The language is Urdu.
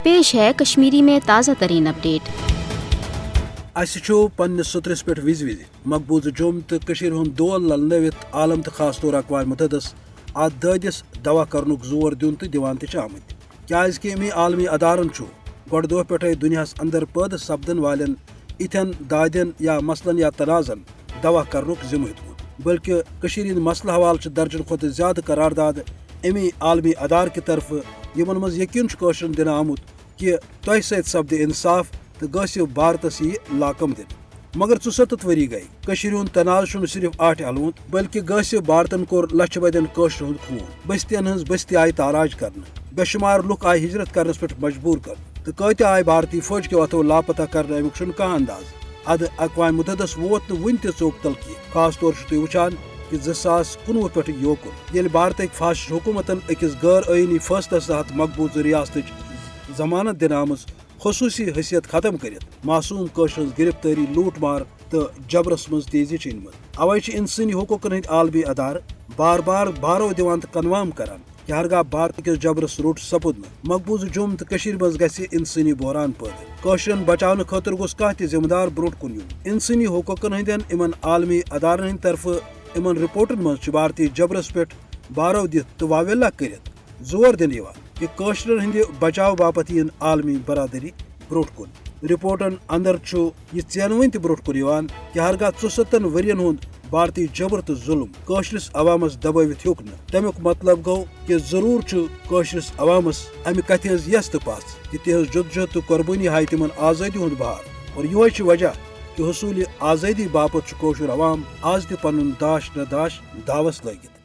پیش ہے کشمیری میں تازہ ترین اپڈیٹ۔ پنس سترس پہ وز مقبوضہ جوم تو ہند دول للنوت عالم تو خاص طور اقوام متحدس ات دادس دوا کرنک زور دن تو دیوان آمت کیازکہ امی عالمی ادارن گۄڈٕ دۄہ پٮ۪ٹھے دنیاہس اندر پٲدٕ سپدن والٮ۪ن اتھٮ۪ن دادٮ۪ن یا مسلن یا تنازن دوا کرنک ذمہ ہیوٚتمُت بلکہ ہند مسلہٕ حوالہ درجن کھۄتہٕ زیادٕ قرارداد امی عالمی ادار کہ طرف یمن مز یقین کٲشرن دنہٕ آمُت کہ تۄہہِ سۭتۍ سپدِ انصاف تو گژھِ بھارتس یہ لاکم دن مگر 74 ؤری گئی ہند تناز چھُنہٕ صرف آٹھ الوُت بلکہ گژھِ بھارتن کوٚر لچھ بدین کٲشر ہُنٛد خوٗن بستین ہٕنٛز بستی آیہِ تاراج کرنہٕ بے شمار لُکھ آیہِ ہجرت کرنس پٮ۪ٹھ مجبور کرنہٕ تو کۭتیاہ آیہِ بھارتی فوج کیو اتھو لاپتہ کرنہٕ امیُک چھُنہٕ کانٛہہ انداز ادٕ اقوام متحدس ووت نہٕ وُنہِ تہِ ژوٚک تل کینٛہہ خاص طور چھُ تُہۍ وٕچھان کہ 2019 پٮ۪ٹھٕ یوکُن ییٚلہِ بھارتٕکۍ فاسسٹ حکوٗمتن أکِس غٲر ٲیٖنی فٲصلس تحت مقبوضہ ریاستٕچ ضمانت دِنہٕ آمٕژ خصوصی حیثیت ختم کرت معصوم کٲشر گرفتاری لوٹ مار تو جبرس مز تیزی انمت اوے انسانی حقوقن ہند عالمی ادار بار بار بارو دِوان تو کنوام کران کہ ہرگاہ بھارت کس جبرس روٹ سپود مقبوضہ جوم تو مز گژھِ انسانی بحران پٲدٕ کٲشرن بچاونہٕ خٲطرٕ گوٚژھ کانٛہہ تہِ ذمہٕ دار برونٛٹھ کُن یُن انسانی حقوقن ہندین امن عالمی ادارن ہند طرفہٕ امن رپورٹن مز چھُ بھارتی جبرس پٮ۪ٹھ بارو دِتھ تہٕ واویلا کٔرِتھ زور دِنہٕ یِوان کہ کٲشرن ہندِ بچاو باپت ین عالمی برادری برونٛٹھ کُن رپورٹن اندر چھُ یہ ژینوٕنۍ تہِ برونٛٹھ کُن یِوان کہ ہرگاہ 64 ؤرین ہُنٛد بھارتی جبر تو ظلم کٲشرس عوامس دبٲوِتھ ہیوٚک نہٕ تمیُک مطلب گوٚو کہ ضروٗر چھُ کٲشرس عوامس امہِ کتھِ ہٕنٛز یس تہٕ پژھ کہ تہنٛز جدوجہد تہٕ قۄربٲنی ہایہِ تِمن آزٲدی ہُنٛد بہار اور یِہوے چھُ وجہ کہ حصوٗلہِ آزٲدی باپت چھُ کٲشُر عوام آز تہِ پنُن داش نہ داش داوس لٲگِتھ